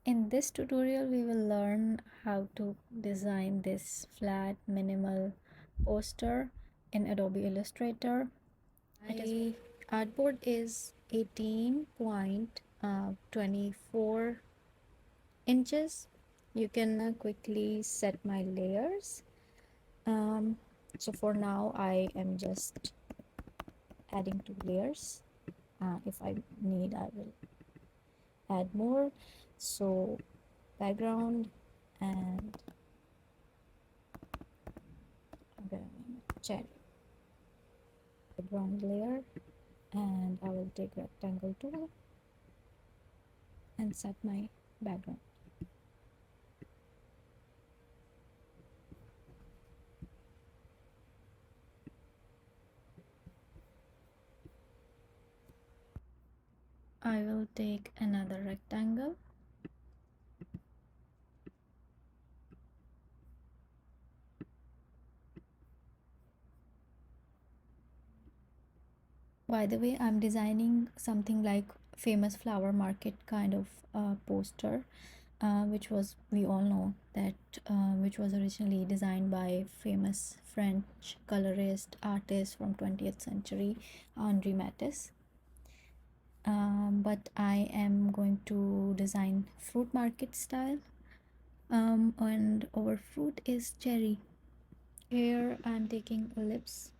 In this tutorial, we will learn how to design this flat minimal poster in Adobe Illustrator. My artboard is 18.24 inches. You can quickly set my layers. Um, so for now, I am just adding 2 layers. If I need, I will add more. So background, and I'm gonna name it cherry. Background layer, and I will take rectangle tool and set my background. I will take another rectangle. By the way, I'm designing something like famous flower market kind of poster, which was, we all know that, which was originally designed by famous French colorist artist from 20th century, Henri Matisse. But I am going to design fruit market style, and our fruit is cherry. Here I'm taking ellipse.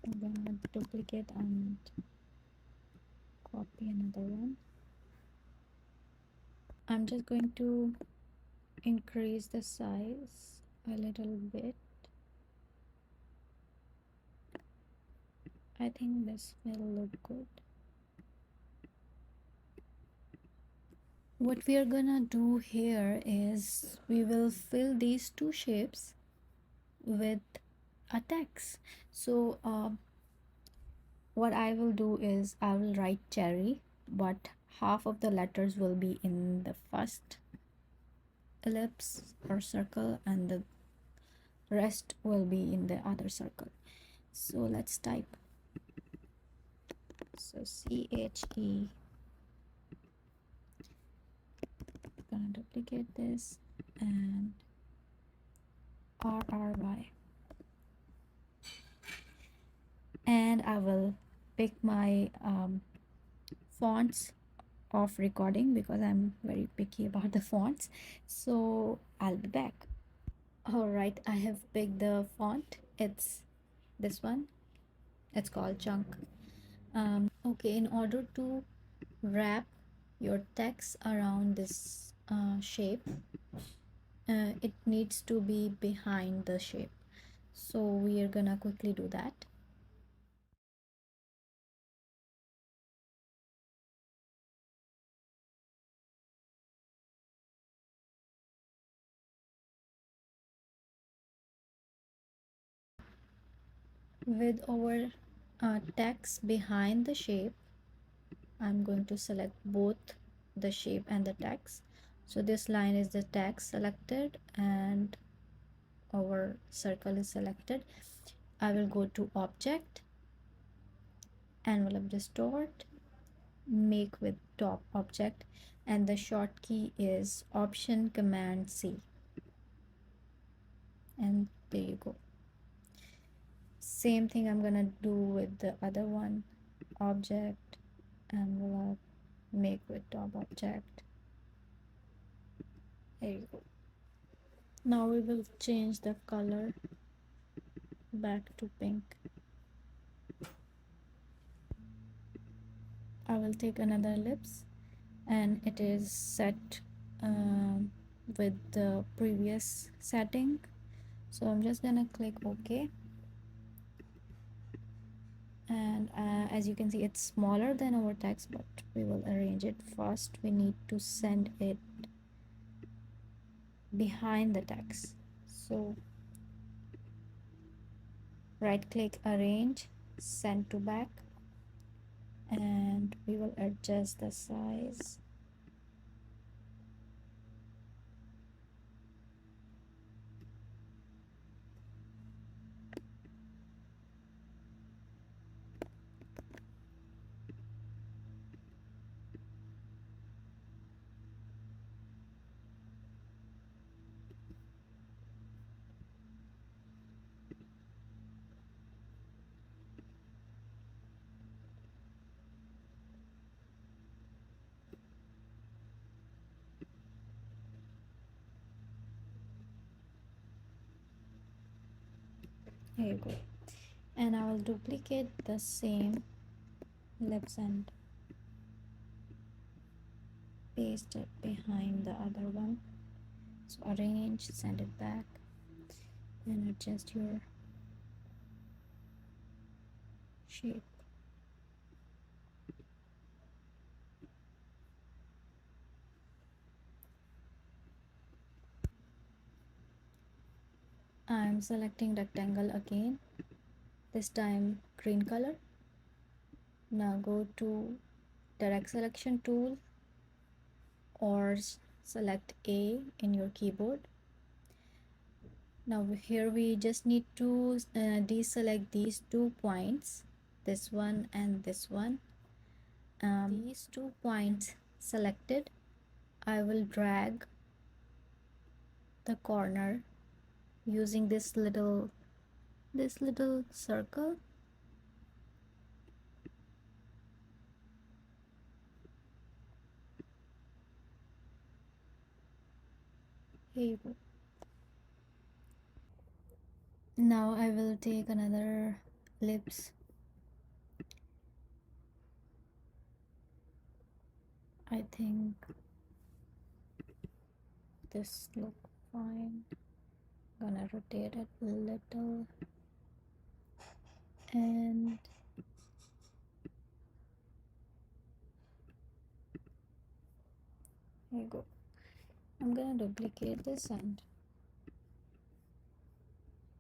I'm gonna duplicate and copy another one. I'm just going to increase the size a little bit. I think this will look good. What we are gonna do here is we will fill these two shapes with a text. So what I will do is I will write cherry, but half of the letters will be in the first ellipse or circle, and the rest will be in the other circle. So let's type. So CHE. Gonna duplicate this, and RRY. And I will pick my fonts of recording because I'm very picky about the fonts. So I'll be back. All right, I have picked the font. It's this one. It's called Chunk. Okay, in order to wrap your text around this shape, it needs to be behind the shape. So we are gonna quickly do that. With our text behind the shape, I'm going to select both the shape and the text. So this line is the text selected and our circle is selected. I will go to object, envelope distort, make with top object, and the short key is option command C, and there you go. Same thing I'm gonna do with the other one, object, envelope, make with top object. There you go. Now we will change the color back to pink. I will take another ellipse, and it is set with the previous setting. So I'm just gonna click OK, and as you can see, it's smaller than our text, but we will arrange it. First we need to send it behind the text. So right click, arrange, send to back, and we will adjust the size. Here you go. And I will duplicate the same lips and paste it behind the other one. So arrange, send it back, and adjust your shape. I'm selecting rectangle again, this time green color. Now go to direct selection tool or select A in your keyboard. Now here we just need to deselect these 2 points, this one and this one. These 2 points selected, I will drag the corner using this little circle. Here you go. Now I will take another lips. I think this look fine. Gonna rotate it a little, and here you go. I'm gonna duplicate this and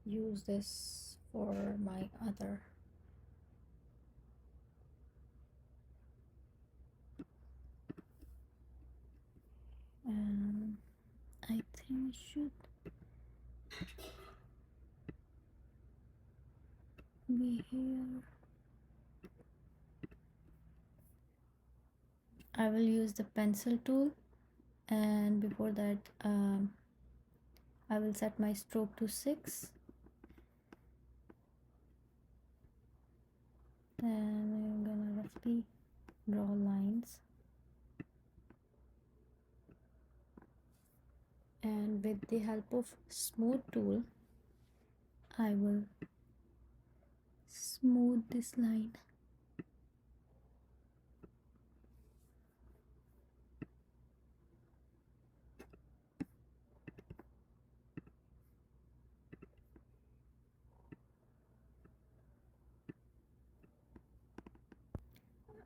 use this for my other. I think should be here. I will use the pencil tool, and before that I will set my stroke to 6, and I'm gonna roughly draw lines, and with the help of smooth tool I will smooth this line.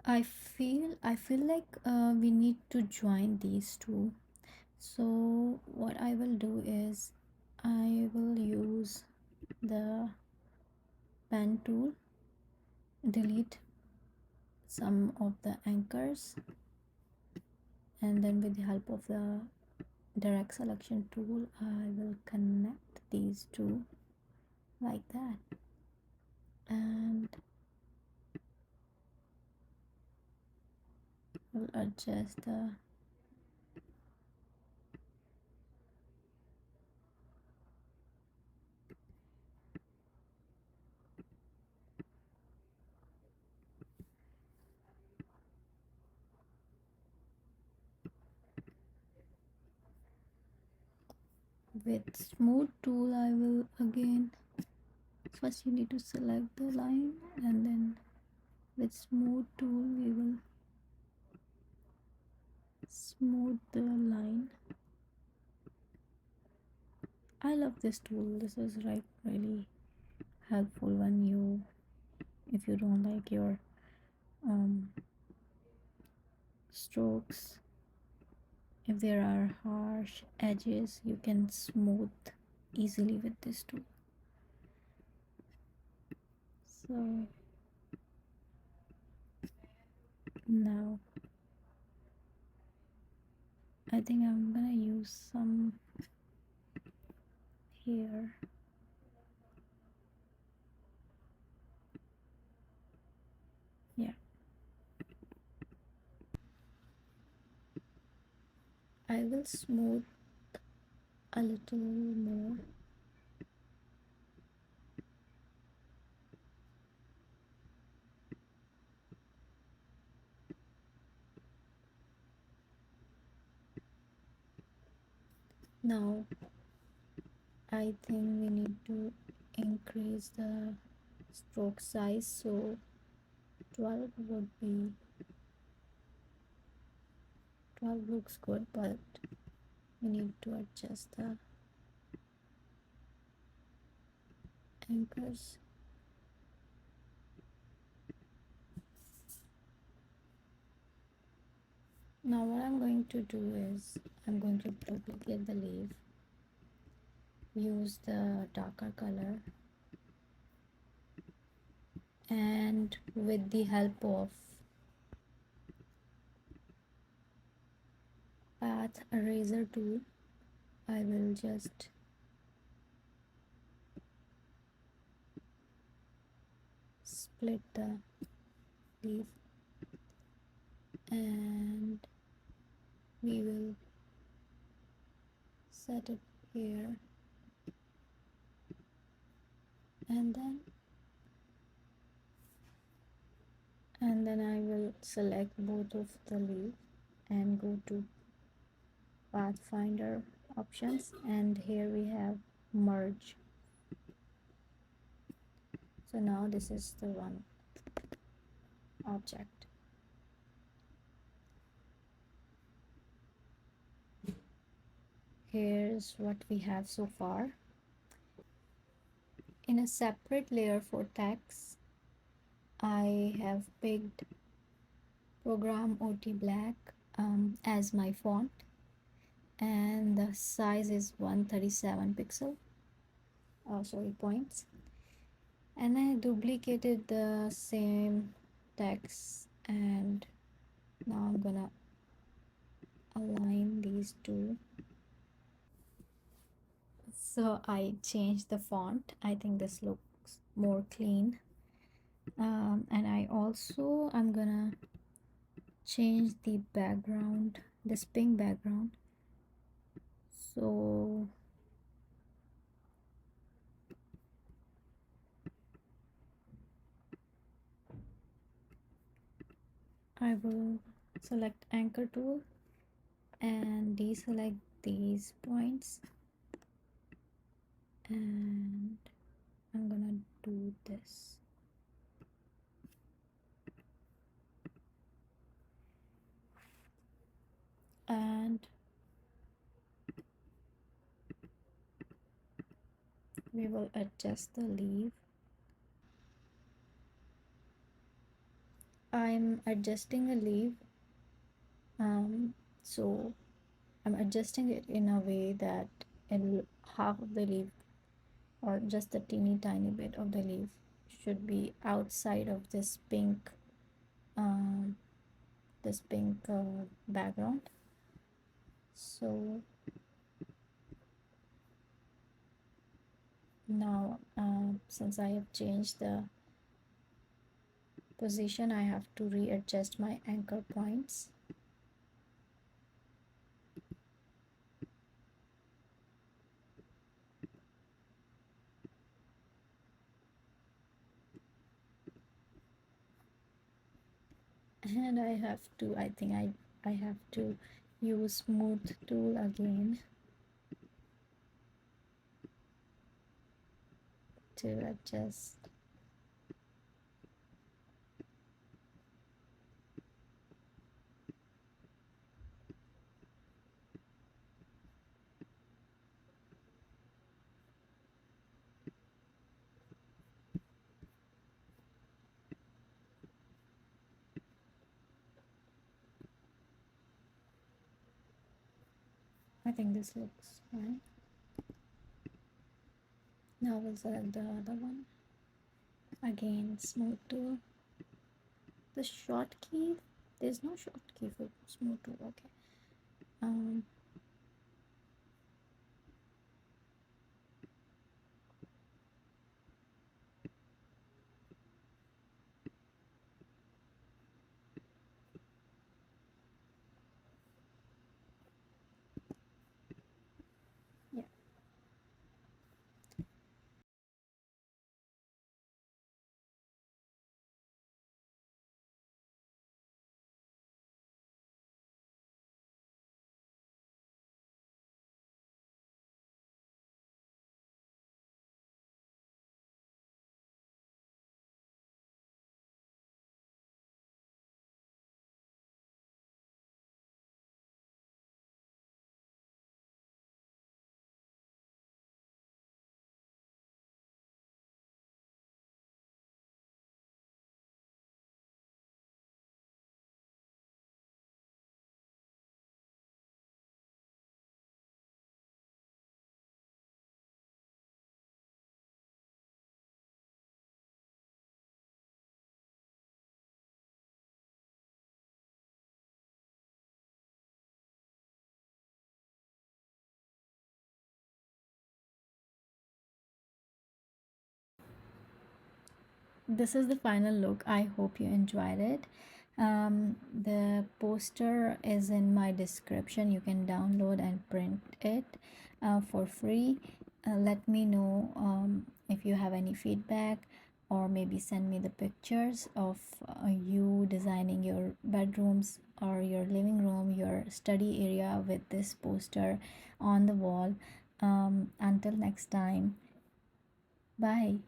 I feel like we need to join these two. So what I will do is I will use the pen tool, delete some of the anchors, and then with the help of the direct selection tool I will connect these two like that, and will adjust the with smooth tool. I will again, first you need to select the line, and then with smooth tool we will smooth the line. I love this tool. This is like really helpful when you, if you don't like your strokes, if there are harsh edges, you can smooth easily with this tool. So now I think I'm gonna use some here. Yeah, I will smooth a little more. Now I think we need to increase the stroke size, so 12 would be 12 looks good, but we need to adjust the anchors. Now what I'm going to do is I'm going to duplicate the leaf, use the darker color, and with the help of path eraser tool I will just split the leaf, and we will set it here, and then I will select both of the leaf and go to pathfinder options, and here we have merge. So now this is the one object. Here's what we have so far. In a separate layer for text, I have picked program OT black as my font, and the size is 137 pixel, points, and I duplicated the same text, and now I'm gonna align these two. So I changed the font. I think this looks more clean, and I'm gonna change the background, this pink background. So I will select anchor tool and deselect these points, and I'm gonna do this. And we will adjust the leaf. I'm adjusting the leaf, so I'm adjusting it in a way that half of the leaf, or just the teeny tiny bit of the leaf, should be outside of um, this pink background. So now since I have changed the position, I have to readjust my anchor points. And I think I have to use smooth tool again to adjust. I think this looks fine. Now we'll select the other one. Again, smooth tool. The short key, there's no short key for smooth tool. Okay. Um, yeah. this is the final look. I hope you enjoyed it. The poster is in my description. You can download and print it for free. Let me know if you have any feedback, or maybe send me the pictures of you designing your bedrooms or your living room, your study area with this poster on the wall. Until next time, bye.